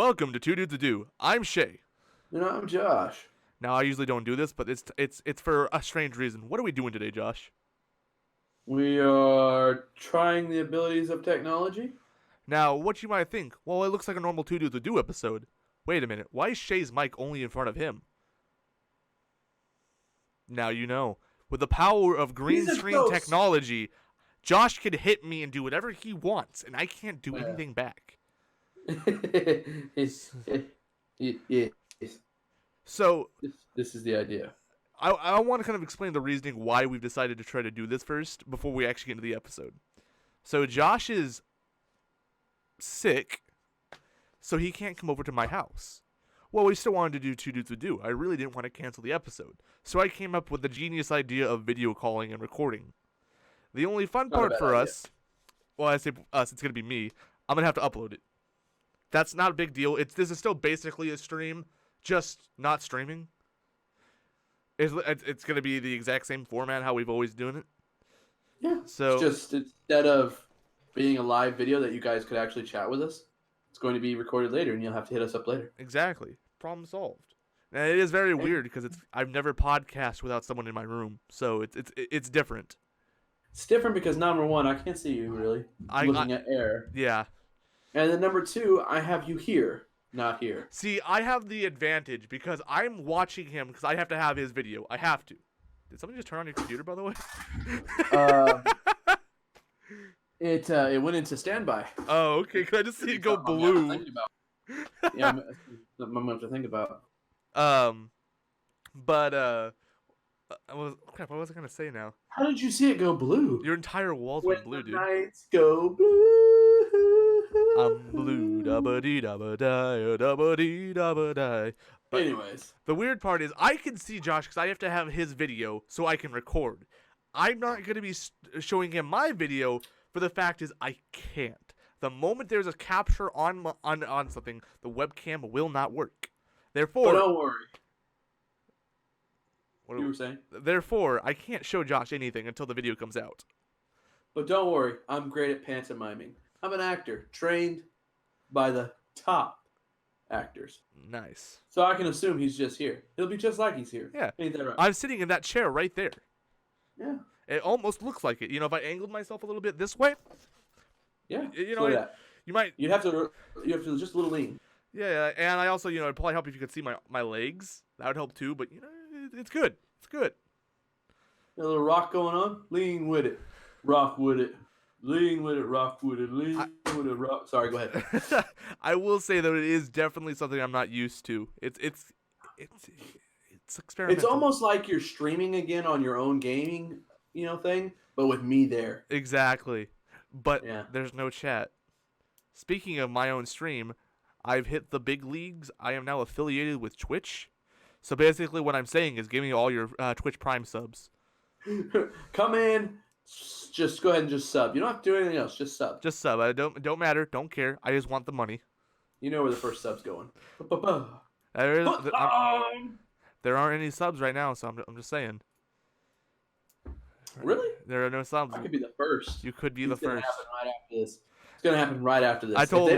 Welcome to Two Dudes a Do. I'm Shay. And I'm Josh. Now I usually don't do this, but it's for a strange reason. What are we doing today, Josh? We are trying the abilities of technology. Now, what you might think? Well, it looks like a normal Two Dudes a Do episode. Wait a minute. Why is Shay's mic only in front of him? Now you know. With the power of green screen technology, Josh can hit me and do whatever he wants, and I can't do anything back. Yes. So this is the idea. I want to kind of explain the reasoning why we've decided to try to do this first before we actually get into the episode. So Josh is sick, so he can't come over to my house. Well, we still wanted to do Two Dudes a Do. I really didn't want to cancel the episode. So I came up with the genius idea of video calling and recording. The only fun part for us, well, I say us, it's going to be me. I'm going to have to upload it. That's not a big deal. This is still basically a stream, just not streaming. It's going to be the exact same format how we've always done it. Yeah. So it's just instead of being a live video that you guys could actually chat with us, it's going to be recorded later, and you'll have to hit us up later. Exactly. Problem solved. And it is very weird because I've never podcast without someone in my room, so it's different. It's different because number one, I can't see you really looking at air. Yeah. And then number two, I have you here, not here. See, I have the advantage because I'm watching him because I have to have his video. I have to. Did somebody just turn on your computer, by the way? It went into standby. Oh, okay. Can I just see it go blue? Yeah, I'm going to have to think about. Crap, what was I gonna say now? How did you see it go blue? Your entire walls went blue, dude. Nights go blue. I'm blue, dabba dee dabba die, dabba dee dabba die. Anyways, the weird part is I can see Josh because I have to have his video so I can record. I'm not gonna be showing him my video for the fact is I can't. The moment there's a capture on something, the webcam will not work. Therefore, don't worry. What you were saying? Therefore, I can't show Josh anything until the video comes out. But don't worry, I'm great at pantomiming. I'm an actor trained by the top actors. Nice. So I can assume he's just here. He'll be just like he's here. Yeah. Ain't that right? I'm sitting in that chair right there. Yeah. It almost looks like it. You know, if I angled myself a little bit this way. Yeah. You know, you might. You have to just a little lean. Yeah, and I also, it'd probably help if you could see my legs. That would help too. But it's good. It's good. A little rock going on. Lean with it. Rock with it. Lean with it. Rock with it. Lean with it. Rock. Sorry, go ahead. I will say that it is definitely something I'm not used to. It's experimental. It's almost like you're streaming again on your own gaming, thing, but with me there. Exactly. But there's no chat. Speaking of my own stream, I've hit the big leagues. I am now affiliated with Twitch. So basically what I'm saying is give me all your Twitch Prime subs. Come in. Just go ahead and just sub. You don't have to do anything else. Just sub. Just sub. I don't matter. Don't care. I just want the money. You know where the first sub's going. There aren't any subs right now, so I'm just saying. Really? There are no subs. I could be the first. You could be the first. It's gonna happen right after this. I told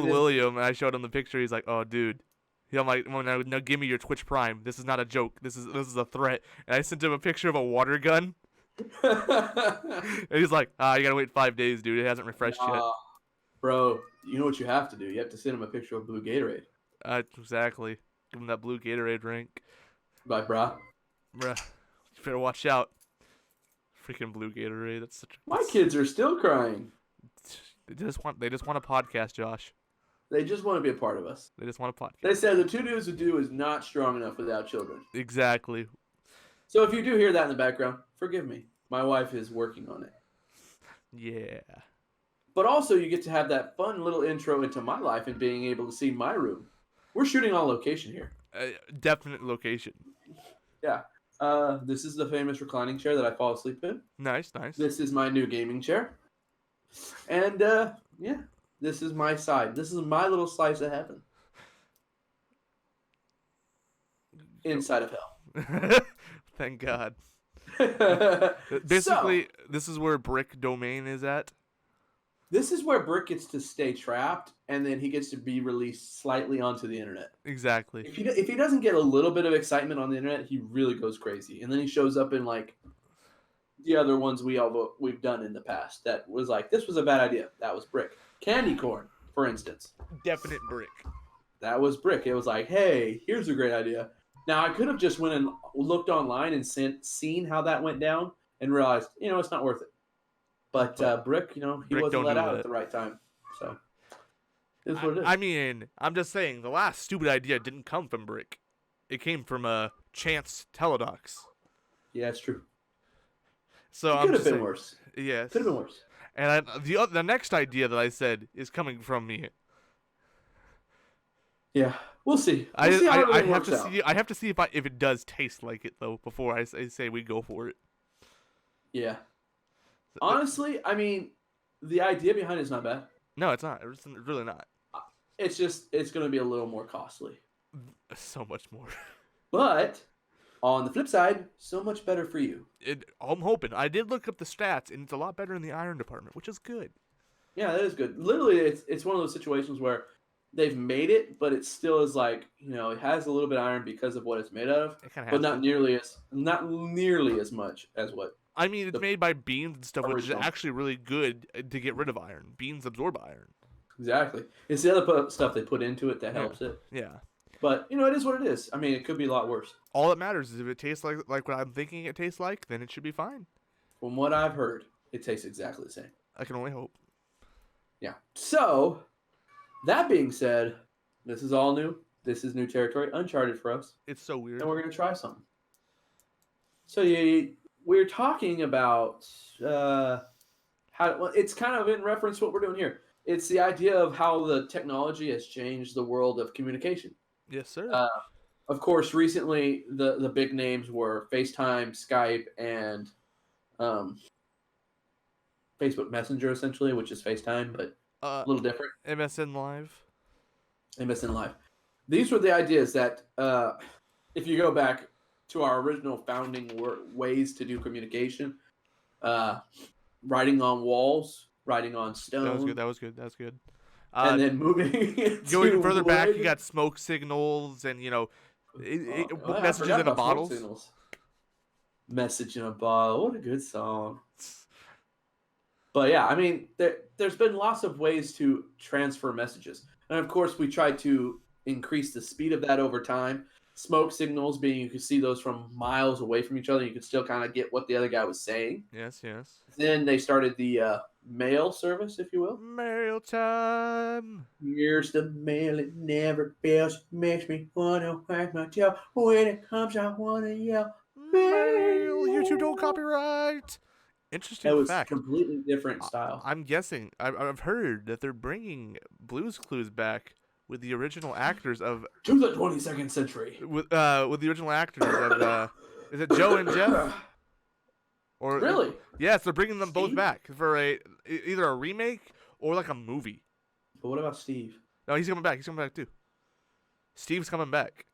William, and I showed him the picture. He's like, "Oh, dude." I'm like, well, now give me your Twitch Prime. This is not a joke. This is a threat. And I sent him a picture of a water gun. And he's like, you gotta wait 5 days, dude. It hasn't refreshed yet. Bro, you know what you have to do? You have to send him a picture of blue Gatorade. Exactly. Give him that blue Gatorade drink. Bye, brah. Bruh, you better watch out. Freaking blue Gatorade. My kids are still crying. They just want a podcast, Josh. They just want to be a part of us. They just want a podcast. They said the Two Dudes a Do is not strong enough without children. Exactly. So if you do hear that in the background, forgive me. My wife is working on it. Yeah. But also you get to have that fun little intro into my life and being able to see my room. We're shooting on location here. Definite location. Yeah. This is the famous reclining chair that I fall asleep in. Nice, nice. This is my new gaming chair. And, this is my side. This is my little slice of heaven. Inside of hell. Thank God. Basically, this is where Brick Domain is at. This is where Brick gets to stay trapped, and then he gets to be released slightly onto the internet. Exactly. If he doesn't get a little bit of excitement on the internet, he really goes crazy, and then he shows up in like the other ones we've done in the past. That was like, this was a bad idea. That was Brick. Candy corn, for instance. Definite Brick. That was Brick. It was like, hey, here's a great idea. Now I could have just went and looked online and seen how that went down and realized, it's not worth it. But Brick, he Brick wasn't don't let do out that. at the right time. So it's what it is. I mean, I'm just saying, the last stupid idea didn't come from Brick. It came from Chance Teledox. Yeah, it's true. So It could have been worse. Yes. Could have been worse. And the next idea that I said is coming from me. Yeah, we'll see. I have to see. I have to see if it does taste like it though before I say we go for it. Yeah. Honestly, I mean, the idea behind it is not bad. No, it's not. It's really not. It's just it's going to be a little more costly. So much more. But on the flip side, so much better for you. I'm hoping. I did look up the stats, and it's a lot better in the iron department, which is good. Yeah, that is good. Literally, it's one of those situations where they've made it, but it still is like, it has a little bit of iron because of what it's made out of, but not nearly as much as what. I mean, it's made by beans and stuff, which is original. actually really good to get rid of iron. Beans absorb iron. Exactly. It's the other stuff they put into it that helps it. Yeah. But, it is what it is. I mean, it could be a lot worse. All that matters is if it tastes like what I'm thinking it tastes like, then it should be fine. From what I've heard, it tastes exactly the same. I can only hope. Yeah. So, that being said, this is all new. This is new territory, uncharted for us. It's so weird. And we're going to try something. So, we're talking about it's kind of in reference to what we're doing here. It's the idea of how the technology has changed the world of communication. Yes, sir. Of course, recently the big names were FaceTime, Skype, and Facebook Messenger, essentially, which is FaceTime, but a little different. MSN Live. MSN Live. These were the ideas that, if you go back to our original founding ways to do communication, writing on walls, writing on stone. That was good. And then moving going further back, you got smoke signals and messages in a bottle. Message in a bottle. What a good song. But yeah, I mean, there's been lots of ways to transfer messages, and of course, we tried to increase the speed of that over time. Smoke signals being you could see those from miles away from each other. You could still kind of get what the other guy was saying. Yes. Then they started the mail service, if you will. Mail time. Here's the mail, it never fails. Makes me wanna wag my tail. When it comes, I wanna yell. Mail. YouTube don't copyright. Interesting That was fact. completely different style. I'm guessing. I've heard that they're bringing Blue's Clues back with the original actors of To the 22nd century. with the original actors of is it Joe and Jeff? Or Really? Yes, they're bringing them both Steve? back for either a remake or like a movie. But what about Steve? No, he's coming back. He's coming back too. Steve's coming back.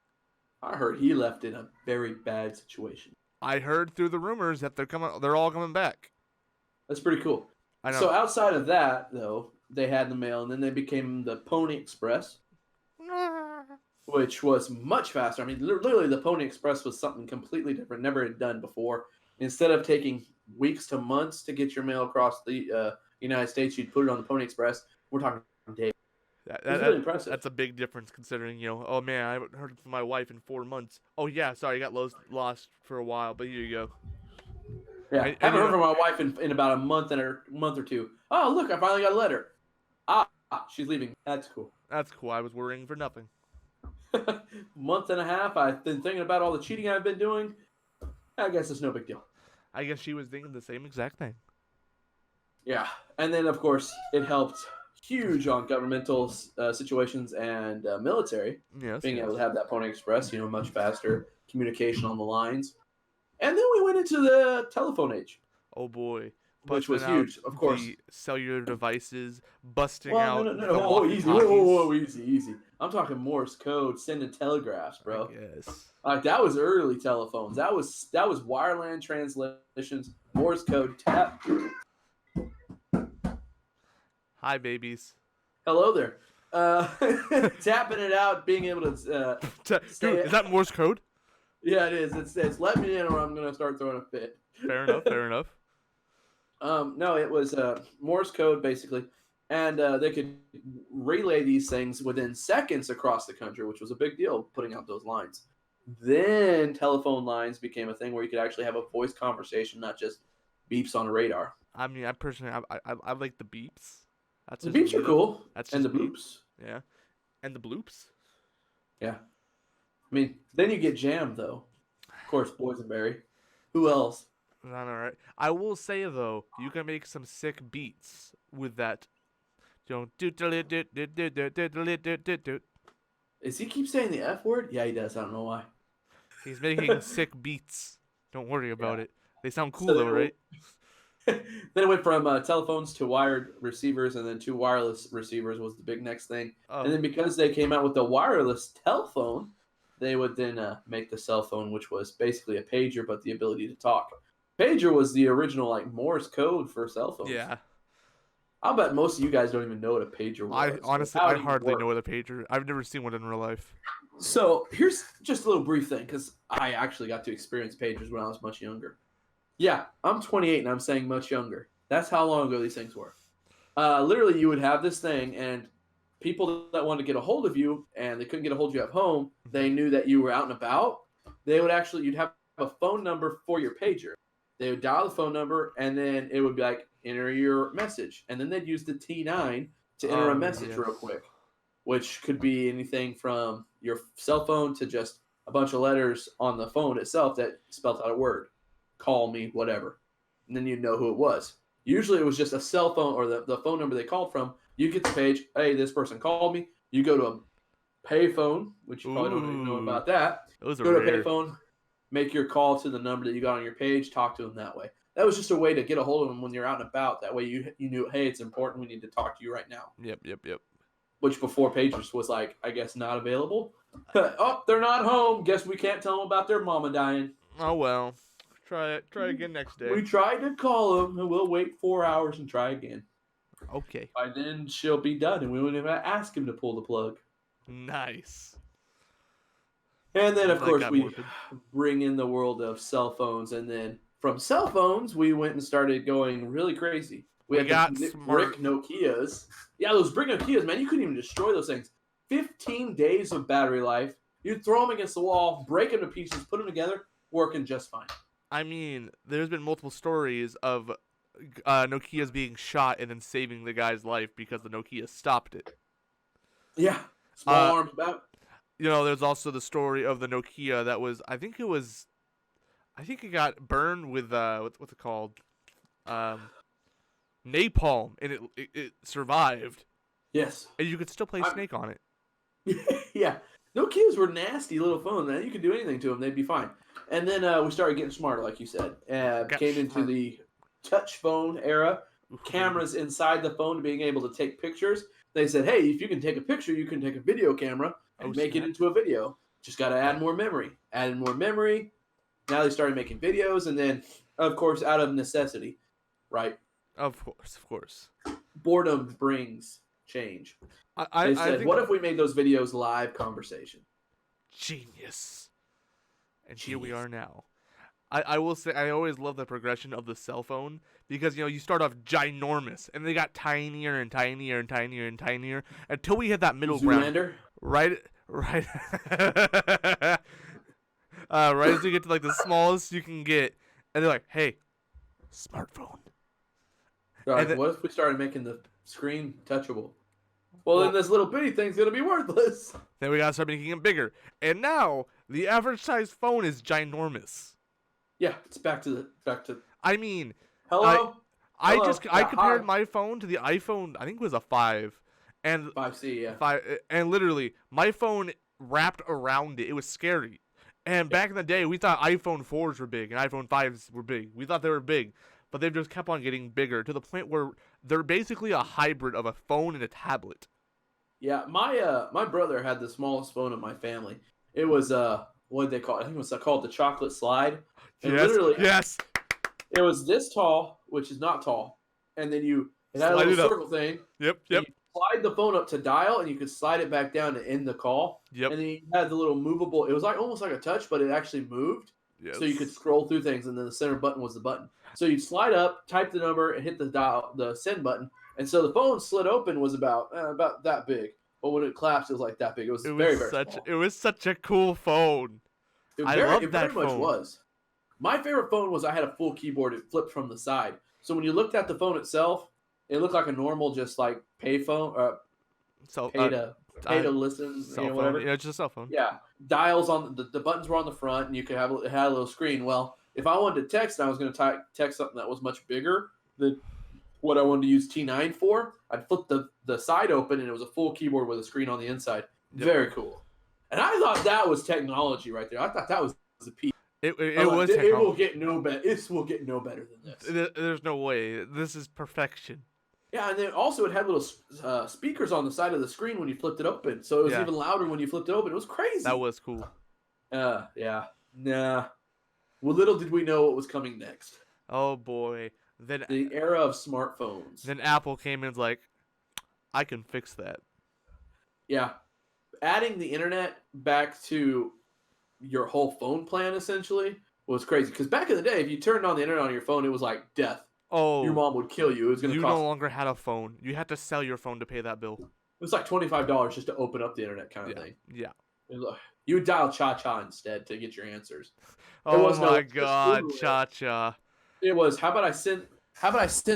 I heard he left in a very bad situation. I heard through the rumors that they're all coming back. That's pretty cool. I know. So outside of that, though, they had the mail, and then they became the Pony Express, which was much faster. I mean, literally, the Pony Express was something completely different, never had done before. Instead of taking weeks to months to get your mail across the United States, you'd put it on the Pony Express. We're talking days. It's really impressive. That's a big difference considering, oh man, I haven't heard from my wife in 4 months. Oh yeah, sorry, I got lost for a while, but here you go. Yeah, I haven't heard from my wife in about a month or two. Oh, look, I finally got a letter. She's leaving. That's cool. That's cool. I was worrying for nothing. Month and a half. I've been thinking about all the cheating I've been doing. I guess it's no big deal. I guess she was thinking the same exact thing. Yeah, and then of course it helped huge on governmental situations and military. Yes. Being able to have that Pony Express, much faster communication on the lines. And then we went into the telephone age. Oh boy. Which was huge, of course. The cellular devices busting out. No. Oh, easy. Whoa, easy. I'm talking Morse code, sending telegraphs, bro. Yes. That was early telephones. That was wireline translations, Morse code, tap. Hi, babies. Hello there. Tapping it out, being able to Dude, say, is that Morse code? yeah, it is. It says, "Let me in, or I'm gonna start throwing a fit." Fair enough. Fair enough. No, it was Morse code basically, and they could relay these things within seconds across the country, which was a big deal. Putting out those lines. Then telephone lines became a thing where you could actually have a voice conversation, not just beeps on a radar. I mean, I personally, I like the beeps. That's The just beeps me are though. cool, That's and just the me. bloops. Yeah. And the bloops. Yeah, I mean, then you get jammed though. Of course, boysenberry. Who else? Not all right. I will say though, you can make some sick beats with that. You know, Does he keep saying the F word? Yeah, he does. I don't know why. he's making sick beats. Don't worry Yeah. about it. They sound So cool though, right? then it went from telephones to wired receivers, and then to wireless receivers was the big next thing. And Oh, then because they came out with the wireless telephone, they would then make the cell phone, which was basically a pager, but the ability to talk. Pager was the original like Morse code for cell phones. yeah. I'll bet most of you guys don't even know what a pager I was or honestly, how I it even hardly know worked. what a pager. I've never seen one in real life. So here's just a little brief thing, because I actually got to experience pagers when I was much younger. Yeah, I'm 28 and I'm saying much younger. That's how long ago these things were. Literally, you would have this thing, and people that wanted to get a hold of you and they couldn't get a hold of you at home, they knew that you were out and about. They would actually, you'd have a phone number for your pager. They would dial the phone number, and then it would be like, enter your message. And then they'd use the T9 to enter a Oh message yes. real quick, which could be anything from your cell phone to just a bunch of letters on the phone itself that spelled out a word. Call me, whatever. And then you'd know who it was. Usually it was just a cell phone or the phone number they called from. You get the page, hey, this person called me. You go to a payphone, which you probably don't even know Ooh, about that. those are Go to a rare. payphone, make your call to the number that you got on your page, talk to them that way. That was just a way to get a hold of them when you're out and about. That way you knew, hey, it's important. We need to talk to you right now. Yep, yep, yep. Which before pagers was like, I guess not available. Oh, they're not home. Guess we can't tell them about their mama dying. Oh well. Try it. Try again next day. We tried to call them, and we'll wait 4 hours and try again. Okay. By then, she'll be done, and we won't even ask him to pull the plug. Nice. And then, of That course, got we morbid. bring in the world of cell phones, and then from cell phones, we went and started going really crazy. We had got the smart. brick Nokias. Yeah, those brick Nokias, man, you couldn't even destroy those things. 15 days of battery life. You'd throw them against the wall, break them to pieces, put them together, working just fine. I mean, there's been multiple stories of Nokia's being shot and then saving the guy's life because the Nokia stopped it. Yeah, small arms back. You know, there's also the story of the Nokia that was, I think it got burned with what's it called, napalm, and it survived, Yes. and you could still play Snake on it. Yeah. Nokias were nasty little phones, man. You could do anything to them, they'd be fine. And then we started getting smarter, like you said. Came into the touch phone era. Cameras inside the phone, being able to take pictures. They said, hey, if you can take a picture, you can take a video camera and make it into a video. Just got to add more memory. Added more memory. Now they started making videos, and then, of course, out of necessity, right? Of course. Boredom brings change. They said, think what if we made those videos live conversation? Genius. And here we are now. I will say, I always love the progression of the cell phone because, you start off ginormous and they got tinier and tinier and tinier and tinier until we hit that middle ground. Zoolander? Right. Right as we get to like the smallest you can get, and they're like, hey, smartphone. Right. Then, what if we started making the screen touchable? Well, then this little bitty thing's going to be worthless. Then we got to start making it bigger. And now the average size phone is ginormous. Yeah, it's back to. I mean, Hello. I Yeah, compared hi. my phone to the iPhone. I think it was a 5, and 5C, yeah. 5, and literally my phone wrapped around it. It was scary. And back in the day, we thought iPhone 4s were big and iPhone 5s were big. We thought they were big, but they've just kept on getting bigger to the point where they're basically a hybrid of a phone and a tablet. Yeah, my brother had the smallest phone in my family. It was what did they call it? I think it was called the chocolate slide. And Yes, literally, yes. it was this tall, which is not tall, and then you It had a Slide little it up. circle thing. Yep. And Yep. you slide the phone up to dial, and you could slide it back down to end the call. Yep. And then you had the little movable. It was like almost like a touch, but it actually moved. Yes. So you could scroll through things, and then the center button was the button. So you'd slide up, type the number, and hit the send button. And so the phone slit open was about that big. But when it collapsed, it was like that big. It was very small. It was such a cool phone. I love that very phone. much was. My favorite phone was I had a full keyboard. It flipped from the side. So when you looked at the phone itself, it looked like a normal, just like pay phone, pay to listen, cell phone. whatever. Yeah, just a cell phone. Yeah, dials on the buttons were on the front, and you could it had a little screen. Well, if I wanted to text, and I was going to text something that was much bigger than what I wanted to use T9 for, I'd flip the side open, and it was a full keyboard with a screen on the inside. Yep. Very cool. And I thought that was technology right there. I thought that was a piece. It was technology. It will get no better. This will get no better than this. There's no way. This is perfection. Yeah, and then also it had little speakers on the side of the screen when you flipped it open, so it was even louder when you flipped it open. It was crazy. That was cool. Yeah. Nah. Well, little did we know what was coming next. Oh boy. Then the era of smartphones. Then Apple came in and was like, I can fix that. Yeah. Adding the internet back to your whole phone plan essentially was crazy. Because back in the day, if you turned on the internet on your phone, it was like death. Oh. Your mom would kill you. It was going to cost. You no longer had a phone. You had to sell your phone to pay that bill. It was like $25 just to open up the internet kind of thing. Yeah. You would dial Cha-Cha instead to get your answers. Oh my God, Cha-Cha. It was, how about I send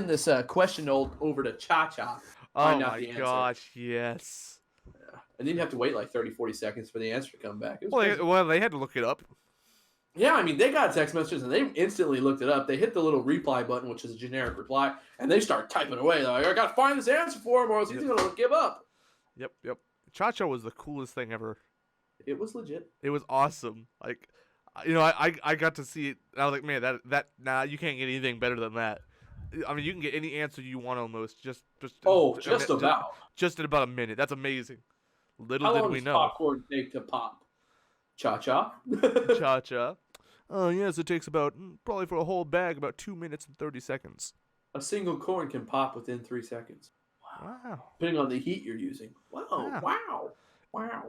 this question over to Cha-Cha? Oh my gosh, yes. Yeah. And then you'd have to wait like 30, 40 seconds for the answer to come back. Well, they had to look it up. Yeah, I mean, they got text messages and they instantly looked it up. They hit the little reply button, which is a generic reply, and they start typing away. They're like, I got to find this answer for him or else he's going to give up. Yep. Cha-Cha was the coolest thing ever. It was legit. It was awesome. Like, I got to see it. And I was like, man, nah, you can't get anything better than that. I mean, you can get any answer you want almost. Just in about a minute. That's amazing. Little did we know. How long does popcorn take to pop? Cha-Cha? Cha-Cha. Oh, yes, it takes probably for a whole bag, about 2 minutes and 30 seconds. A single corn can pop within 3 seconds. Wow. Depending on the heat you're using. Wow.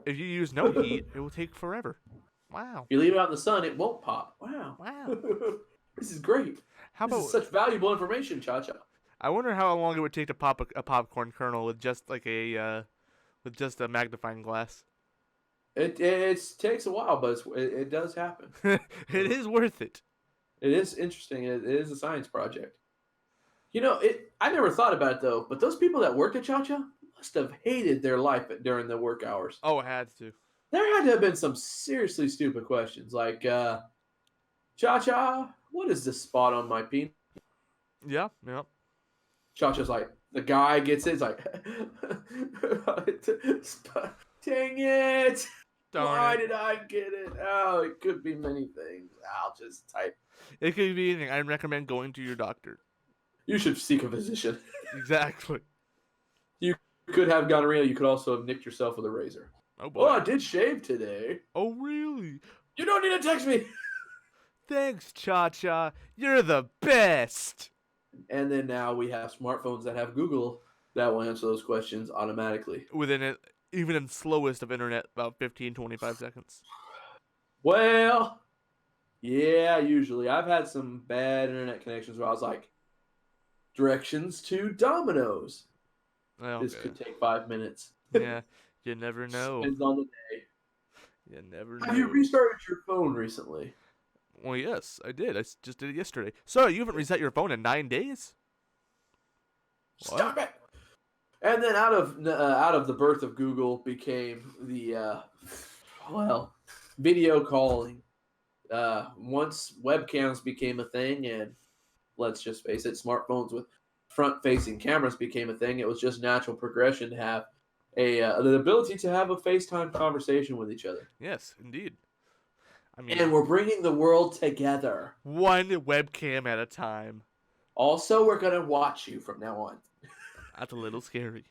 If you use no heat, it will take forever. Wow. If you leave it out in the sun, it won't pop. Wow. This is great. This is such valuable information, Cha-Cha. I wonder how long it would take to pop a popcorn kernel with just like a magnifying glass. It takes a while, but it does happen. It is worth it. It is interesting. It is a science project. I never thought about it though, but those people that worked at Cha-Cha must have hated their life during the work hours. Oh, it had to. There had to have been some seriously stupid questions like, Cha-Cha, what is this spot on my penis? Yeah. Cha-Cha's like, the guy gets it, he's like, dang it. Why did I get it? Oh, it could be many things. I'll just type. It could be anything. I recommend going to your doctor. You should seek a physician. Exactly. You could have gonorrhea. You could also have nicked yourself with a razor. Oh, boy. Oh, I did shave today. Oh, really? You don't need to text me. Thanks, Cha-Cha. You're the best. And then now we have smartphones that have Google that will answer those questions automatically. Within it, even in slowest of internet, about 15, 25 seconds. Well, yeah, usually. I've had some bad internet connections where I was like, directions to Domino's. Okay. This could take 5 minutes. Yeah, you never know. Depends on the day. You never know. Have you restarted your phone recently? Well, yes, I did. I just did it yesterday. So, you haven't reset your phone in 9 days? Stop it! And then out of the birth of Google became the video calling. Once webcams became a thing, and let's just face it, smartphones with front-facing cameras became a thing. It was just natural progression to have the ability to have a FaceTime conversation with each other. Yes, indeed. I mean, and we're bringing the world together. One webcam at a time. Also, we're going to watch you from now on. That's a little scary.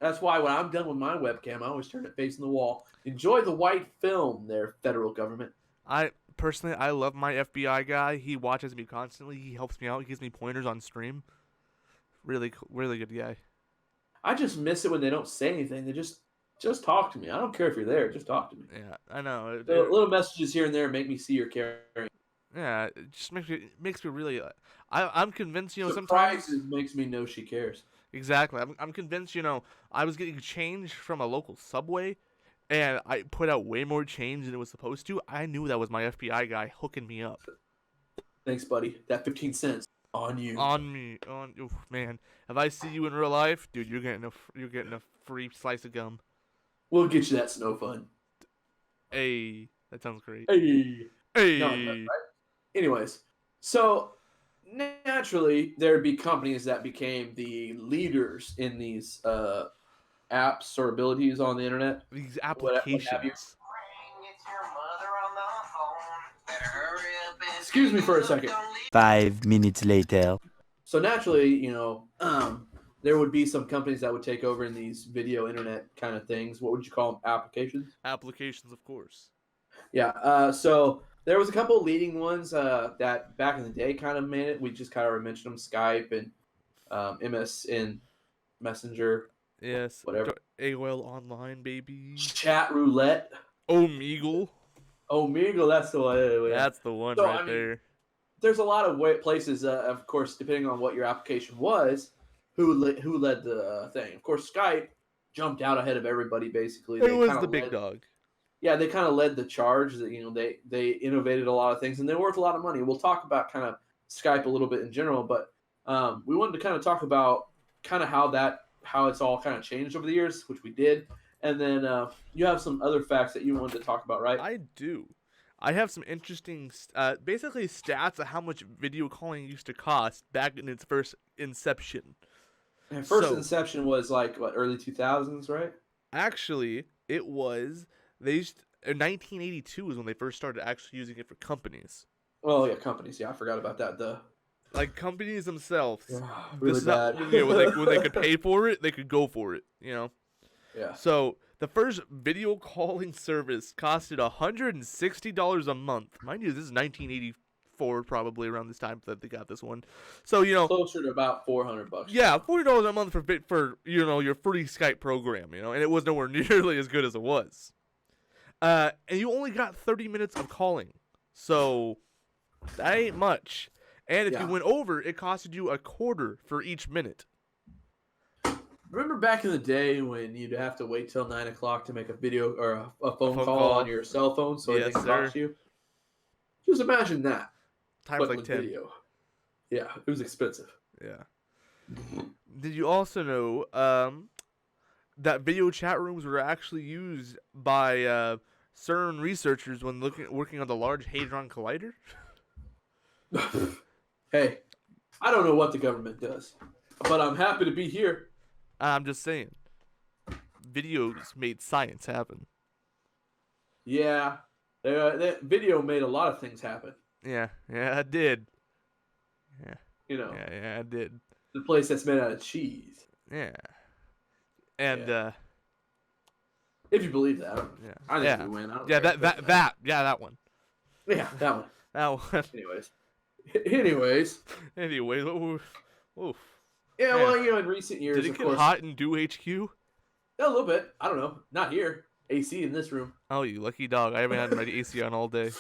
That's why when I'm done with my webcam, I always turn it facing the wall. Enjoy the white film there, federal government. I love my FBI guy. He watches me constantly. He helps me out. He gives me pointers on stream. Really cool, really good guy. I just miss it when they don't say anything. They just talk to me. I don't care if you're there. Just talk to me. Yeah, I know. Little messages here and there make me see you're caring. Yeah, it just makes me really. I'm convinced. Sometimes Surprises makes me know she cares. exactly. I'm convinced. I was getting change from a local Subway, and I put out way more change than it was supposed to. I knew that was my FBI guy hooking me up. Thanks, buddy. That 15 cents on you. On me, oof, man. If I see you in real life, dude, you're getting a free slice of gum. We'll get you that snow fun. Hey, that sounds great. Hey. Hey. No, right? Anyways, so naturally there'd be companies that became the leaders in these apps or abilities on the internet. These What have you. applications. Excuse me for a second. 5 minutes later. So naturally, there would be some companies that would take over in these video internet kind of things. What would you call them? Applications? Applications, of course. Yeah. So there was a couple of leading ones that back in the day kind of made it. We just kind of mentioned them: Skype and MSN Messenger. Yes. Whatever. AOL Online, baby. Chat roulette. Omegle. Omegle, that's the one. Yeah. That's the one there. There's a lot of places, of course, depending on what your application was, who led the thing. Of course, Skype jumped out ahead of everybody. Basically, It was the big dog. Yeah, they kind of led the charge. That they innovated a lot of things, and they're worth a lot of money. We'll talk about kind of Skype a little bit in general, but we wanted to kind of talk about kind of how it's all kind of changed over the years, which we did. And then you have some other facts that you wanted to talk about, right? I do. I have some interesting, basically stats of how much video calling used to cost back in its first inception. And first inception was like, what, early 2000s, right? Actually, it was, 1982 is when they first started actually using it for companies. Oh, yeah, companies. Yeah, I forgot about that. Like, companies themselves. Yeah, really bad. When they could pay for it, they could go for it, Yeah. So, the first video calling service costed $160 a month. Mind you, this is 1984, probably around this time that they got this one. So, closer to about $400. Yeah, $40 a month for your free Skype program, and it was nowhere nearly as good as it was. And you only got 30 minutes of calling. So, that ain't much. And if you went over, it costed you $0.25 for each minute. Remember back in the day when you'd have to wait till 9 o'clock to make a video or a phone call on your cell phone so it didn't cost you? Just imagine that. Times like 10. Video. Yeah, it was expensive. Yeah. Did you also know that video chat rooms were actually used by CERN researchers when working on the Large Hadron Collider? Hey, I don't know what the government does, but I'm happy to be here. I'm just saying. Videos made science happen. Yeah. That video made a lot of things happen. Yeah, it did. Yeah. Yeah, it did. The place that's made out of cheese. Yeah. And if you believe that. Yeah. I think we win. That one. Yeah, that one. That one. Anyways. Oof. Yeah, well, in recent years, did it get hot in Dew HQ? A little bit. I don't know. Not here. AC in this room. Oh, you lucky dog. I haven't had my AC on all day.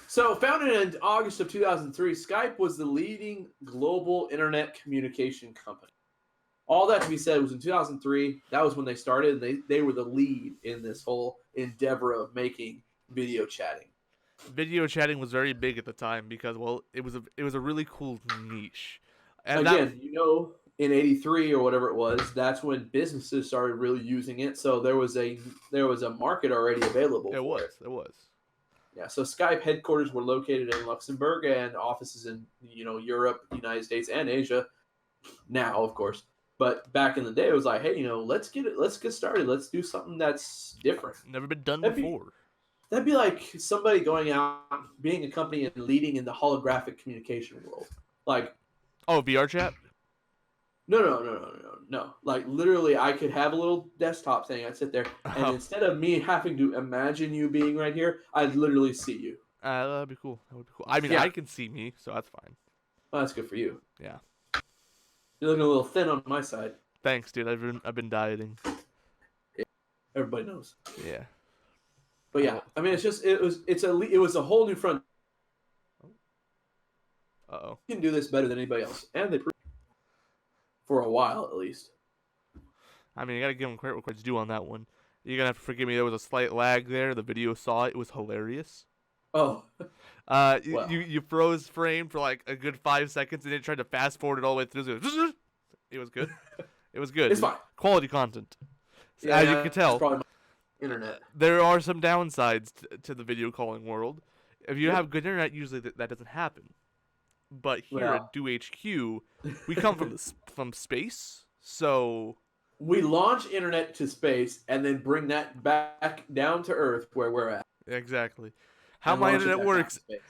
So, founded in August of 2003, Skype was the leading global internet communication company. All that to be said was in 2003. That was when they started. They were the lead in this whole endeavor of making video chatting. Video chatting was very big at the time because, it was a really cool niche. And again, in 83 or whatever it was, that's when businesses started really using it. So there was a market already available. It was. Yeah. So Skype headquarters were located in Luxembourg and offices in Europe, United States, and Asia. Now, of course, but back in the day, it was like, hey, let's get started. Let's do something that's different. Never been done before. That'd be like somebody going out, being a company and leading in the holographic communication world, like. Oh, VR chat. No. Like, literally, I could have a little desktop thing. I'd sit there, and instead of me having to imagine you being right here, I'd literally see you. That'd be cool. I mean, I can see me, so that's fine. Well, that's good for you. Yeah. You're looking a little thin on my side. Thanks, dude. I've been dieting. Everybody knows. Yeah. But yeah, I mean, it was a whole new front. Uh-oh. You can do this better than anybody else, and they proved for a while at least. I mean, you gotta give them credit where credit's due on that one. You're gonna have to forgive me. There was a slight lag there. The video saw it. It was hilarious. Oh, Wow. You froze frame for like a good 5 seconds, and then tried to fast forward it all the way through. It was good. It was good. it's fine. Quality content. So, Yeah, as you yeah, can it's tell, probably my internet. there are some downsides to the video calling world. If you have good internet, usually that doesn't happen. But here Well. at Dew HQ, we come from space, so We launch internet to space and then bring that back down to Earth where we're at. exactly how And my launch it internet back down works. to space.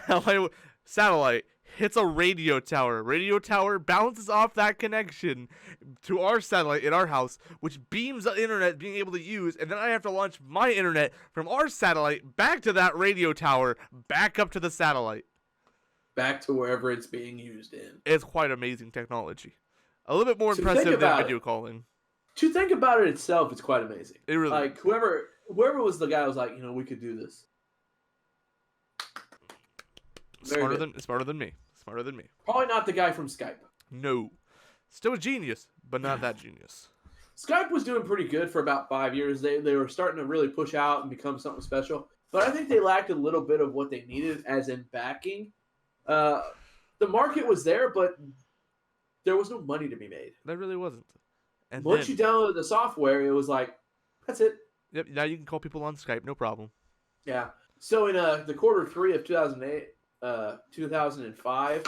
How my satellite hits a radio tower. Radio tower bounces off that connection to our satellite in our house, which beams the internet being able to use, and then I have to launch my internet from our satellite back to that radio tower, back up to the satellite. Back to wherever it's being used in. It's quite amazing technology. A little bit more So think impressive than about video it. calling. To think about it itself, it's quite amazing. It really Like whoever was the guy who was like, we could do this. Very smarter good. than me. Smarter than me. Probably not the guy from Skype. No. Still a genius, but not that genius. Skype was doing pretty good for about 5 years. They were starting to really push out and become something special. But I think they lacked a little bit of what they needed, as in backing. The market was there, but there was no money to be made. There really wasn't. And Once then, you downloaded the software, it was like, that's it. yep, now you can call people on Skype, no problem. Yeah. So in the quarter 3 of 2005,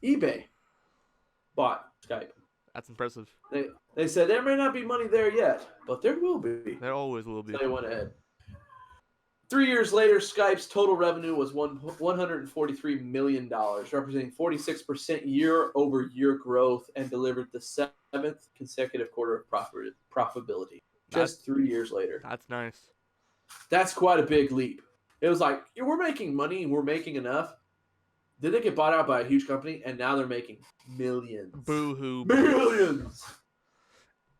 eBay bought Skype. That's impressive. They said there may not be money there yet, but there will be. There always will be. So they went ahead. 3 years later, Skype's total revenue was $143 million, representing 46% year-over-year growth, and delivered the 7th consecutive quarter of profitability. Just 3 years later. That's nice. That's quite a big leap. It was like, we're making money, we're making enough. Then they get bought out by a huge company, and now they're making millions. Boo-hoo. Millions!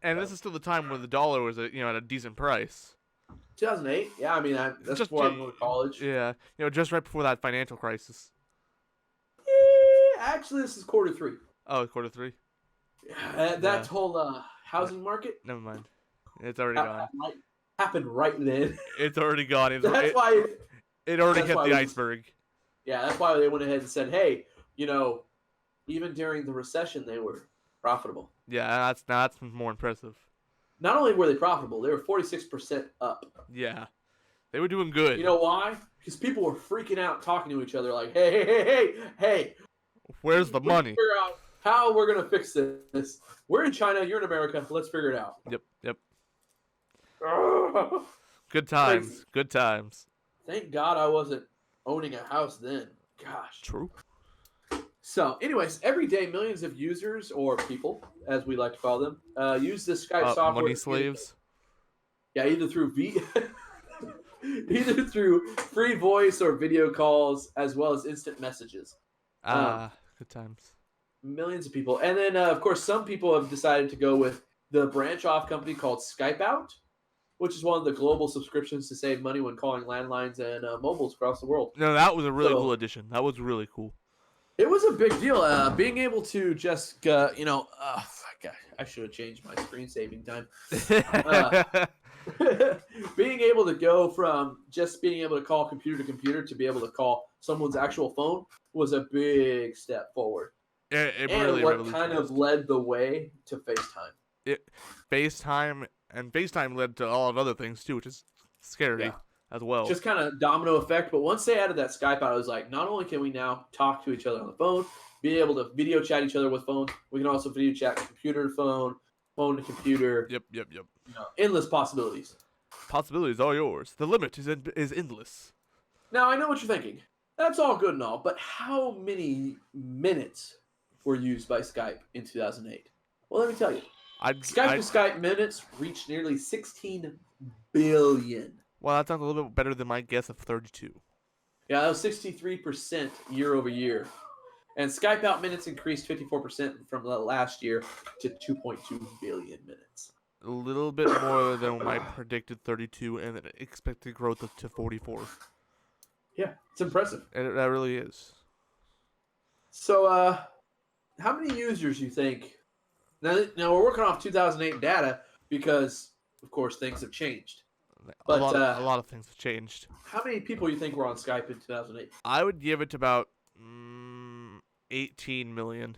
And this is still the time when the dollar was at a decent price. 2008? Yeah, I mean, that's Just before I to- moved to college. Yeah, just right before that financial crisis. Actually, this is quarter 3. Oh, quarter 3? That Yeah. whole housing market Never mind. It's already gone. happened right then. It's already gone. It already that's hit why the we- iceberg. Yeah, that's why they went ahead and said, hey, even during the recession, they were profitable. Yeah, that's more impressive. Not only were they profitable, they were 46% up. Yeah. They were doing good. You know why? Because people were freaking out, talking to each other like, hey, Where's the we money? can figure out how we're going to fix this. We're in China, you're in America, let's figure it out. Yep. Good times. Crazy. Good times. Thank God I wasn't owning a house then. Gosh. True. So, anyways, every day millions of users, or people, as we like to call them, use this Skype software. Money slaves. Yeah, either through either through free voice or video calls, as well as instant messages. Good times. Millions of people, and then of course some people have decided to go with the branch off company called Skype Out, which is one of the global subscriptions to save money when calling landlines and mobiles across the world. No, that was a really So- cool addition. That was really cool. It was a big deal. Being able to just, fuck, I should have changed my screen saving time. Being able to go from just being able to call computer to computer to be able to call someone's actual phone was a big step forward. it And really what kind of revolutionized. led the way to FaceTime. FaceTime led to all of other things too, which is scary Yeah. as well. Just kind of domino effect. But once they added that Skype out, I was like, not only can we now talk to each other on the phone, be able to video chat each other with phones, we can also video chat computer to phone, phone to computer. Yep. Endless possibilities. Possibilities are yours. The limit is endless. Now, I know what you're thinking. That's all good and all, but how many minutes were used by Skype in 2008? Well, let me tell you. Skype to Skype minutes reached nearly 16 billion. Well, that sounds a little bit better than my guess of 32. Yeah, that was 63% year over year. And Skype out minutes increased 54% from last year to 2.2 billion minutes. A little bit more than my predicted 32 and an expected growth to 44. Yeah, it's impressive. And that really is. So, how many users you think? Now we're working off 2008 data because, of course, things have changed. A But lot of things have changed. how many people you think were on Skype in 2008? I would give it to about 18 million.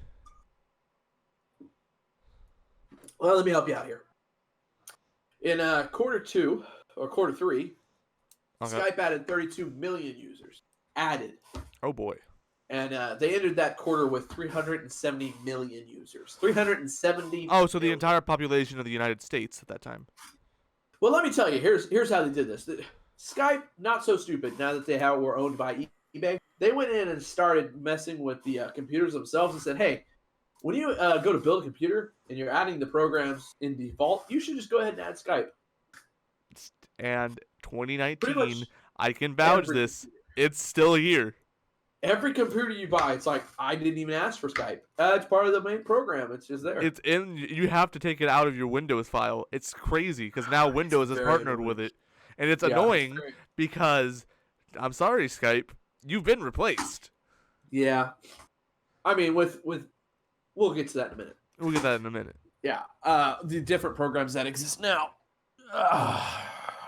Well, let me help you out here. In quarter 2 or quarter 3, Okay. Skype added 32 million users. Added. Oh boy. And they entered that quarter with 370 million users. 370 Oh, so the million. entire population of the United States at that time. Well, let me tell you, here's how they did this. Skype, not so stupid now that they were owned by eBay. They went in and started messing with the computers themselves and said, hey, when you go to build a computer and you're adding the programs in default, you should just go ahead and add Skype. And Pretty 2019, much I can vouch every this. It's still here. Every computer you buy, it's like, I didn't even ask for Skype. It's part of the main program. It's just there. It's in. You have to take it out of your Windows file. It's crazy because now Windows is very partnered annoying. with it, and it's Yeah, annoying very- because I'm sorry, Skype, you've been replaced. Yeah. I mean, with we'll get to that in a minute. We'll get that in a minute. Yeah. The different programs that exist now.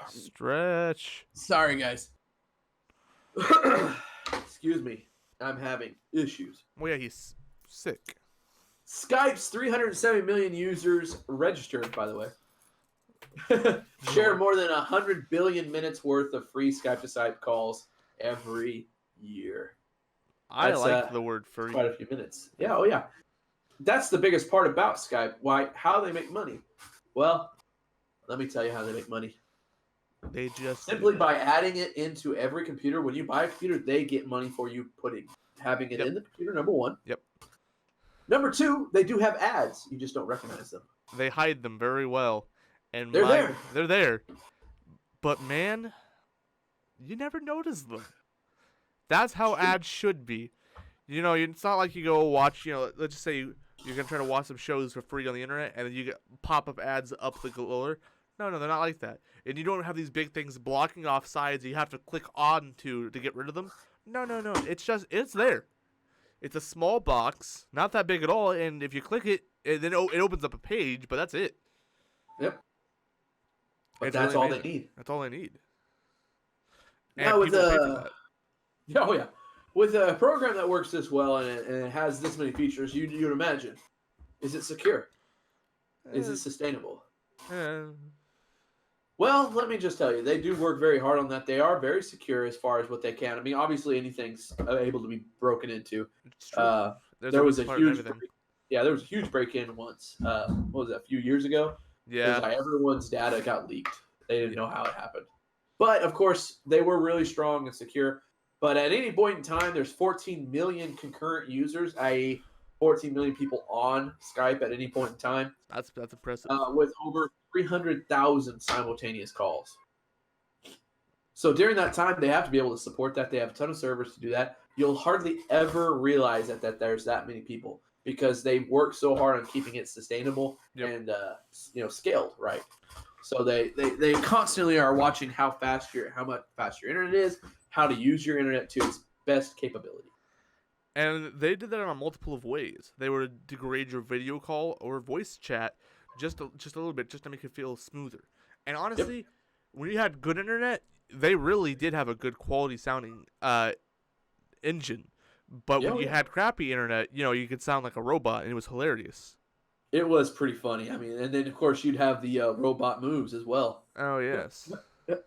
Stretch. Sorry, guys. Excuse me. I'm having issues. Well, yeah, he's sick. Skype's 370 million users registered, by the way, share more than 100 billion minutes worth of free Skype to Skype calls every year. I That's, like the word free. Quite a few minutes. Yeah, oh yeah. That's the biggest part about Skype. How they make money? Well, let me tell you how they make money. They just Simply by adding it into every computer. When you buy a computer, they get money for you having it Yep. in the computer, number one. Yep. Number two, they do have ads. You just don't recognize them. They hide them very well, and They're there. They're there, but man, you never notice them. That's how ads should be. You know, it's not like you go watch. You know, let's just say you're gonna try to watch some shows for free on the internet, and then you get pop-up ads up the lower. No, they're not like that. And you don't have these big things blocking off sides you have to click on to get rid of them. No. It's there. It's a small box, not that big at all, and if you click it, then it opens up a page, but that's it. Yep. But It's that's really all they amazing. need. That's all they need. And Now with people pay for that. Oh yeah, with a program that works this well and it has this many features, you'd imagine, is it secure? Is it sustainable? Eh, Well, let me just tell you, they do work very hard on that. They are very secure as far as what they can. I mean, obviously, anything's able to be broken into. it's true. There's There was a part in huge, everything. there was a huge break-in once. What was that? A few years ago. It was Yeah. like everyone's data got leaked. They didn't know how it happened. But of course, they were really strong and secure. But at any point in time, there's 14 million concurrent users, i.e., 14 million people on Skype at any point in time, That's impressive. with over 300,000 simultaneous calls. So during that time, they have to be able to support that. They have a ton of servers to do that. You'll hardly ever realize that there's that many people because they work so hard on keeping it sustainable Yep. and scaled right. So they constantly are watching how much fast your internet is, how to use your internet to its best capability. And they did that on a multiple of ways. They would degrade your video call or voice chat just a little bit, just to make it feel smoother. And honestly, when you had good internet, they really did have a good quality sounding engine. But when you had crappy internet, you could sound like a robot, and it was hilarious. It was pretty funny. I mean, and then of course you'd have the robot moves as well. Oh yes. Yep.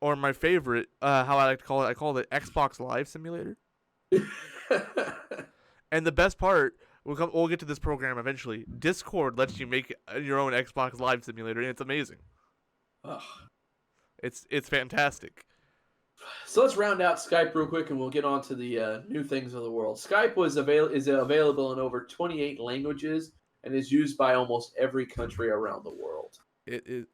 Or my favorite, how I like to call it, I call it Xbox Live Simulator. And the best part, we'll get to this program eventually. Discord lets you make your own Xbox Live Simulator, and it's amazing. Ugh. It's fantastic. So let's round out Skype real quick, and we'll get on to the new things of the world. Skype is available in over 28 languages and is used by almost every country around the world. It is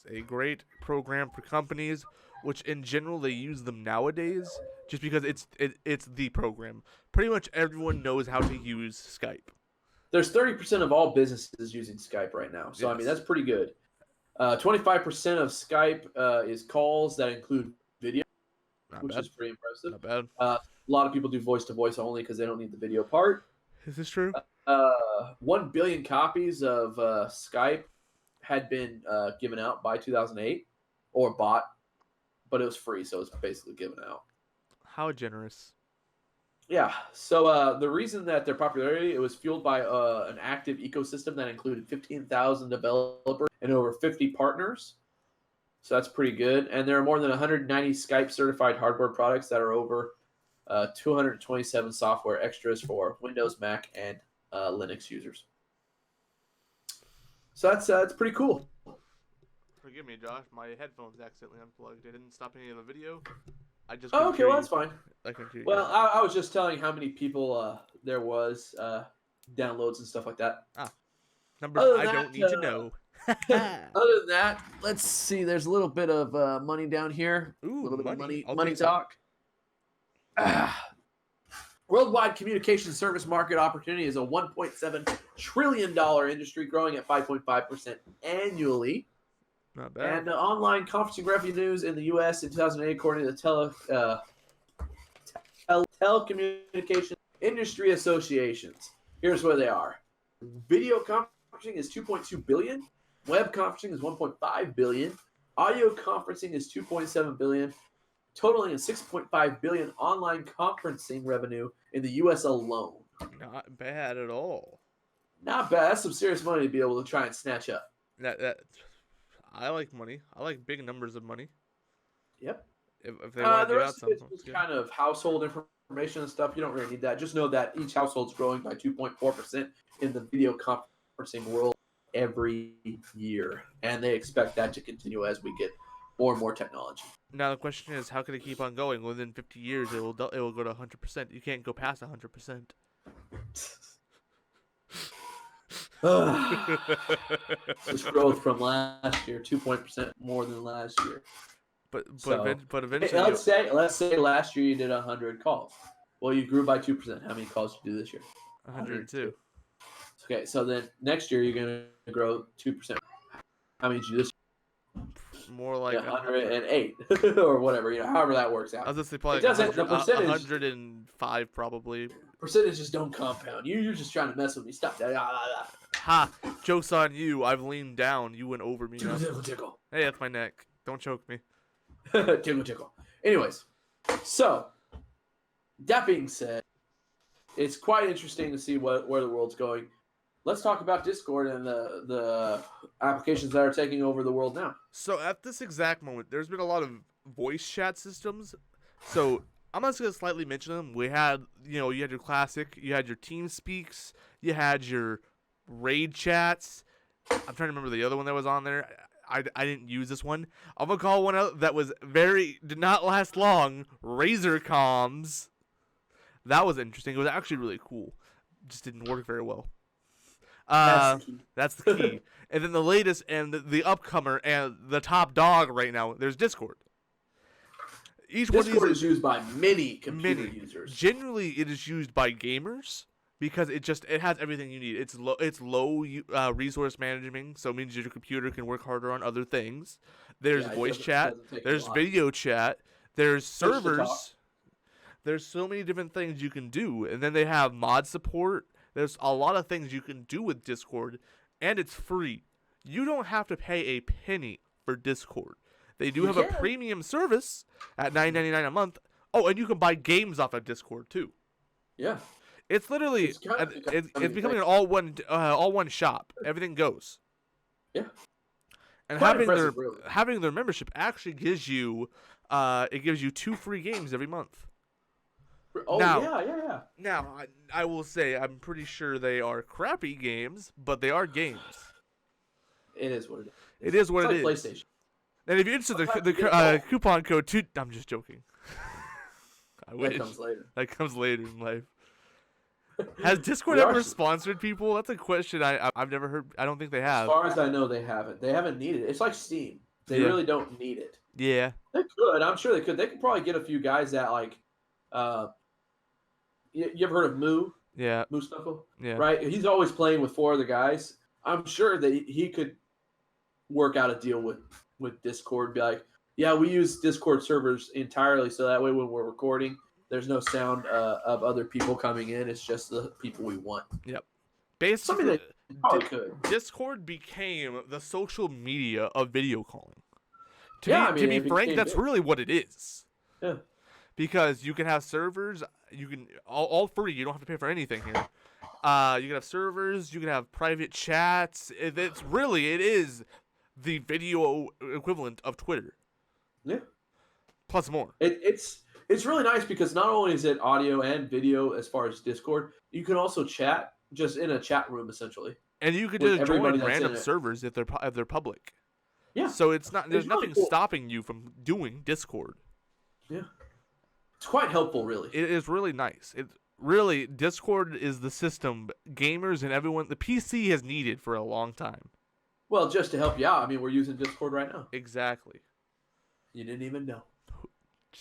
a great program for companies which in general they use them nowadays just because it's the program. Pretty much everyone knows how to use Skype. There's 30% of all businesses using Skype right now. So, I mean, Yes. that's pretty good. 25% of Skype is calls that include video, Not which bad. is pretty impressive. Not bad. A lot of people do voice-to-voice only because they don't need the video part. Is this true? 1 billion copies of Skype had been given out by 2008 or bought, but it was free, so it's basically given out. How generous. Yeah. So the reason that their popularity, it was fueled by an active ecosystem that included 15,000 developers and over 50 partners. So that's pretty good. And there are more than 190 Skype certified hardware products that are over 227 software extras for Windows, Mac, and Linux users. So that's pretty cool. Forgive me, Josh. My headphones accidentally unplugged. It didn't stop any of the video. I just. Oh, okay, well, that's fine. I can hear you. Well, I was just telling how many people there was, downloads and stuff like that. Numbers other I than don't that, need to know. Other than that, let's see. There's a little bit of money down here. Ooh, a little bit money. of I'll money take that. talk. Worldwide communication service market opportunity is a $1.7 trillion industry growing at 5.5% annually. Not bad. And online conferencing revenues in the U.S. in 2008, according to the Telecommunications Industry Associations. Here's where they are. Video conferencing is $2.2 billion. Web conferencing is $1.5 billion. Audio conferencing is $2.7 billion, totaling a $6.5 billion online conferencing revenue in the U.S. alone. Not bad at all. Not bad. That's some serious money to be able to try and snatch up. That I like money. I like big numbers of money. Yep. If they want to The give out rest of it's something. just kind of household information and stuff. You don't really need that. Just know that each household's growing by 2.4% in the video conferencing world every year, and they expect that to continue as we get more and more technology. Now the question is, how can it keep on going? Within 50 years, it will go to 100%. You can't go past 100%. This growth from last year, 2% more than last year. But So, eventually, Hey, let's say last year you did 100 calls. Well, you grew by 2%. How many calls did you do this year? 102. Okay, so then next year you're going to grow 2%. How many did you do this More like year? 108 or whatever, however that works I out. was gonna say probably It doesn't- the percentage- 105 probably. Percentages don't compound. You're just trying to mess with me. Stop that. Ha! Joke's on you. I've leaned down. You went over me. Tickle, Now. tickle, tickle. Hey, that's my neck. Don't choke me. Tickle, tickle. Anyways, so that being said, it's quite interesting to see where the world's going. Let's talk about Discord and the applications that are taking over the world now. So at this exact moment, there's been a lot of voice chat systems. So I'm just gonna slightly mention them. We had, you had your classic, you had your Team Speaks, you had your Raid chats. I'm trying to remember the other one that was on there. I didn't use this one. I'm gonna call one out that did not last long. Razer Comms. That was interesting. It was actually really cool. Just didn't work very well. That's the key. And then the latest and the upcomer and the top dog right now, there's Discord. Each one of Discord these is used by many computer users. Generally, it is used by gamers because it has everything you need. It's low resource management, so it means your computer can work harder on other things. There's voice chat. doesn't take a There's lot. video chat. There's Push to talk. servers. There's so many different things you can do, and then they have mod support. There's a lot of things you can do with Discord, and it's free. You don't have to pay a penny for Discord. They do have a premium service at $9.99 a month. Oh, and you can buy games off of Discord too. Yeah. It's literally it's becoming an all one shop. Everything goes. Yeah. And Quite having impressive, really. having their membership actually gives you 2 free games every month. Oh, Now- yeah. Now, I will say I'm pretty sure they are crappy games, but they are games. It is what it is. It is what It's it like is. PlayStation. And if you enter Sometimes the you get it all. coupon code I'm just joking. I That wish. comes later. That comes later in life. Has Discord We are ever s- sponsored people? That's a question I've never heard. I don't think they As have. far as I know, they haven't. They haven't needed it. It's like Steam. They Yeah. really don't need it. Yeah. They could. I'm sure they could. They could probably get a few guys that like. You ever heard of Moo? Yeah. Moo Snuffle? Yeah. Right. He's always playing with 4 other guys. I'm sure that he could work out a deal with Discord. Be like, yeah, we use Discord servers entirely, so that way when we're recording, there's no sound of other people coming in. It's just the people we want. Yep. Something Basically, that probably could. Discord became the social media of video calling. Yeah, To be it frank, became that's big. really what it is. Yeah. Because you can have servers, you can all free. You don't have to pay for anything here. You can have servers, you can have private chats. It is the video equivalent of Twitter. Yeah. Plus more. It's really nice because not only is it audio and video as far as Discord, you can also chat just in a chat room essentially. And you could with just everybody join that's random in it. servers if they're public. Yeah. So it's not there's It's really nothing cool. stopping you from doing Discord. Yeah. It's quite helpful, really. It is really nice. It really Discord is the system gamers and everyone the PC has needed for a long time. Well, just to help you out, I mean, we're using Discord right now. Exactly. You didn't even know.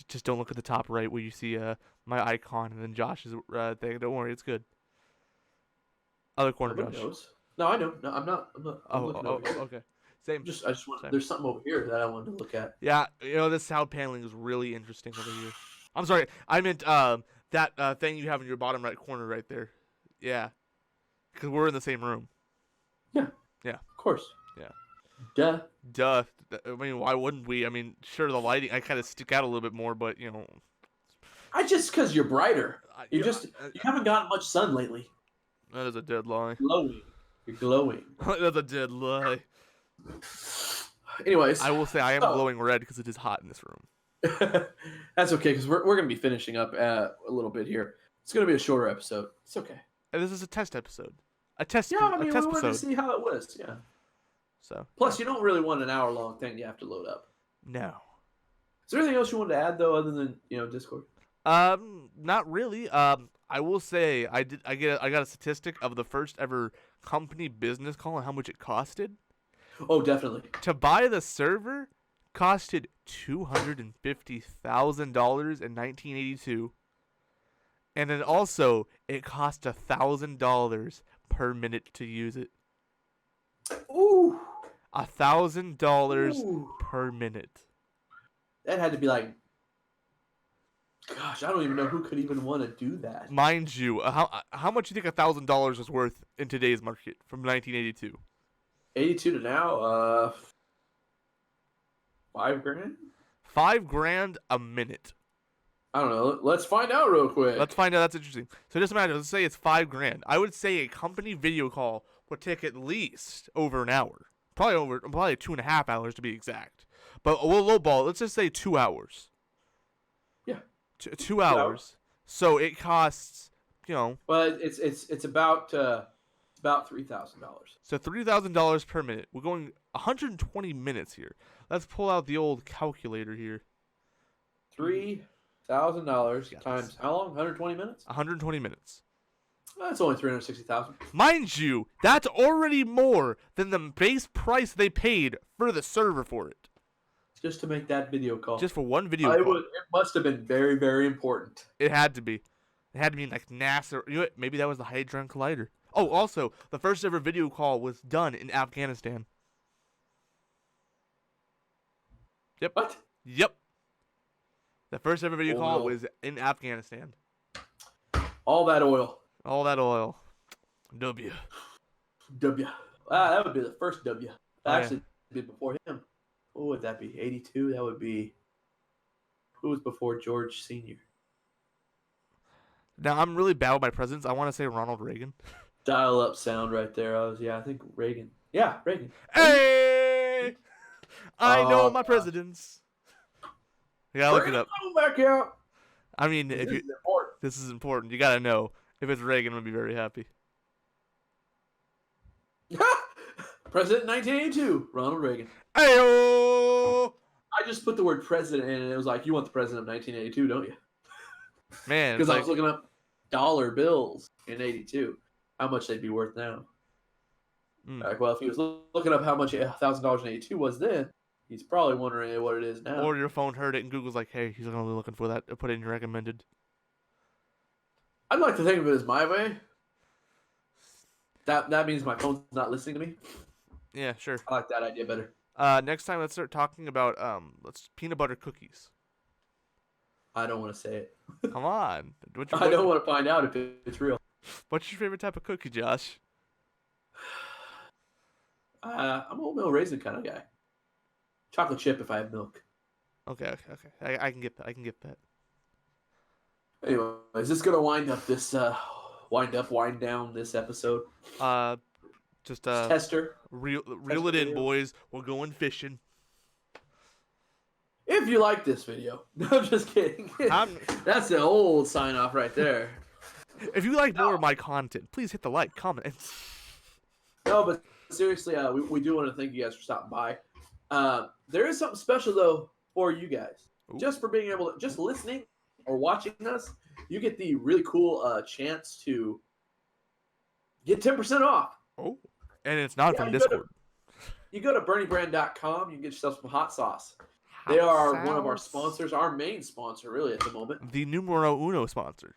Just don't look at the top right where you see my icon and then Josh's thing. Don't worry, it's good. Other corner, Nobody Josh. knows. No, I know. No, I'm not. I'm looking over here. Okay. Same. I just want. Same. There's something over here that I wanted to look at. Yeah, this sound paneling is really interesting over here. I'm sorry, I meant that thing you have in your bottom right corner right there. Yeah, because we're in the same room. Yeah. Yeah. Of course. Yeah. Duh. Duh. I mean, why wouldn't we? I mean, sure, the lighting, I kind of stick out a little bit more, but Because you're brighter. You yeah, just you haven't gotten much sun lately. that is a dead lie. Glowing. You're glowing. That's a dead lie. Anyways, I will say I am glowing red because it is hot in this room. that's okay because we're going to be finishing up a little bit here. It's going to be a shorter episode. It's okay. And this is a test episode. A test. Yeah, I a mean, test we wanted to episode. see how it was. Yeah. So Plus, you don't really want an hour-long thing you have to load up. no. Is there anything else you wanted to add though, other than Discord? Not really. I will say I got a statistic of the first ever company business call and how much it costed. Oh, definitely. To buy the server costed $250,000 in 1982. And then also it cost $1,000 per minute to use it. Ooh. $1,000 Ooh. per minute. That had to be like, gosh, I don't even know who could even want to do that. Mind you, how much do you think $1,000 is worth in today's market from 1982? 82 to now, $5,000? $5,000 a minute. I don't know. Let's find out real quick. Let's find out. That's interesting. So just imagine, let's say it's $5,000. I would say a company video call would take at least over an hour. Probably 2.5 hours to be exact. But we'll lowball. Let's just say 2 hours. Yeah. 2 hours. So it costs, Well, it's about $3,000. So $3,000 per minute. We're going 120 minutes here. Let's pull out the old calculator here. $3,000 times how long? 120 minutes? 120 minutes. That's only 360,000. Mind you, that's already more than the base price they paid for the server for it. Just to make that video call. Just for one video call. It must have been very, very important. It had to be. It had to be like NASA. You know what? Maybe that was the Hadron Collider. Oh, also, the first ever video call was done in Afghanistan. Yep. What? Yep. The first ever video call Oil. was in Afghanistan. All that oil. All that oil. W. W. That would be the first W. Oh, yeah. Actually, be before him. What would that be? 82? That would be. Who was before George Sr.? Now, I'm really bad with my presidents. I want to say Ronald Reagan. Dial up sound right there. I think Reagan. Yeah, Reagan. Hey! I know Oh, my God. presidents. You gotta look it up. Come back out. I mean, if This you is important. this is important. You gotta know. If it's Reagan, I'm gonna be very happy. President 1982, Ronald Reagan. Ayo! I just put the word president in, and it was like, you want the president of 1982, don't you? Man, Because it's I like, was looking up dollar bills in 82, how much they'd be worth now. Mm. Like, well, if he was looking up how much $1,000 in 82 was then, He's probably wondering what it is now. Or your phone heard it and Google's like, hey, he's gonna be looking for that. Put it in your recommended. I'd like to think of it as my way. That means my phone's not listening to me. Yeah, sure. I like that idea better. Next time let's start talking about peanut butter cookies. I don't want to say it. Come on. I don't want to find out if it's real. What's your favorite type of cookie, Josh? I'm an oatmeal raisin kind of guy. Chocolate chip if I have milk. Okay. I can get that. I can get that. Anyway, is this gonna wind down this episode? Just Tester. reel Tester it in, video. boys. We're going fishing. If you like this video, no, I'm just kidding. I'm- That's an old sign off right there. If you like more of my content, please hit the like, comment, and No, but seriously, we do want to thank you guys for stopping by. There is something special though for you guys, Ooh. just for being able to just listening or watching us. You get the really cool chance to get 10% off. oh, and it's not Yeah, from you go to- Discord. You go to BernieBrand.com. You can get yourself some hot sauce. They are one of our Sauce. sponsors, our main sponsor, really, at the moment. The numero uno sponsor.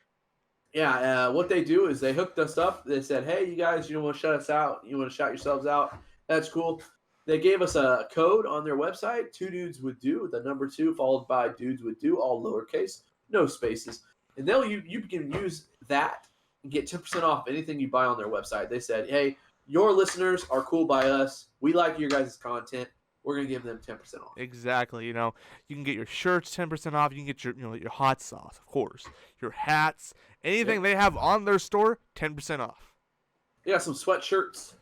Yeah, what they do is they hooked us up. They said, hey, you guys, you want to shout us out? You want to shout yourselves out? That's cool. They gave us a code on their website, 2 Dudes Would Do, the number 2 followed by Dudes Would Do, all lowercase, no spaces. And you can use that and get 10% off anything you buy on their website. They said, hey, your listeners are cool by us. We like your guys' content. We're going to give them 10% off. Exactly. You can get your shirts 10% off. You can get your hot sauce, of course. Your hats, anything they have on their store, 10% off. They got some sweatshirts.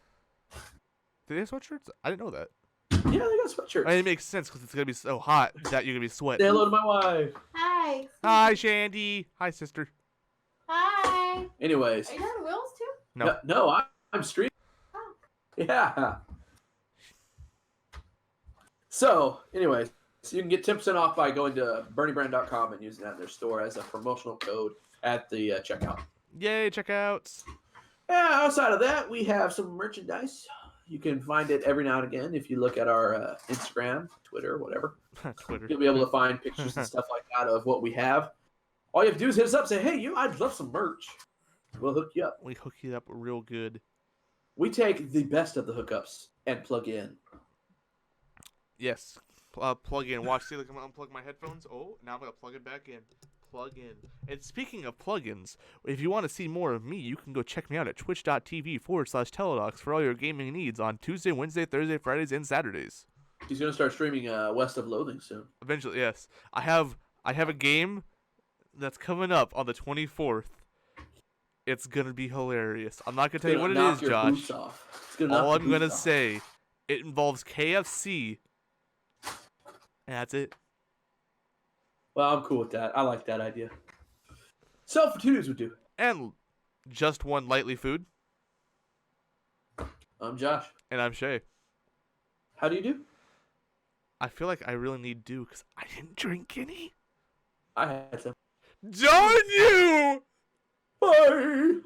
Do they have sweatshirts? I didn't know that. Yeah, they got sweatshirts. I mean, it makes sense because it's gonna be so hot that you're gonna be Say sweating. hello to my wife. Hi. Hi, Shandy. Hi, sister. Hi. Anyways. Are you doing wheels too? No. No, I'm streaming. Oh. Yeah. So, anyways, you can get 10% off by going to BernieBrand.com and using that in their store as a promotional code at the checkout. Yay! Checkouts. Yeah, outside of that, we have some merchandise. You can find it every now and again if you look at our Instagram, Twitter, whatever. Twitter. You'll be able to find pictures and stuff like that of what we have. All you have to do is hit us up, say, hey, I'd love some merch. We'll hook you up. We hook you up real good. We take the best of the hookups and plug in. Yes. Plug in. Watch. See, like I'm gonna unplug my headphones. Oh, now I'm gonna plug it back in. Plug in. And speaking of plugins, if you want to see more of me, you can go check me out at twitch.tv/teledocs for all your gaming needs on Tuesday, Wednesday, Thursday, Fridays, and Saturdays. He's going to start streaming West of Loathing soon. Eventually, yes. I have a game that's coming up on the 24th. It's gonna be hilarious. I'm not gonna tell you what it is, Josh. All I'm gonna say, it involves KFC. And that's it. Well, I'm cool with that. I like that idea. So for 2 Dudes Would Do. And just one lightly food. I'm Josh. And I'm Shay. How do you do? I feel like I really need Dew because I didn't drink any. I had some. Darn you! Bye.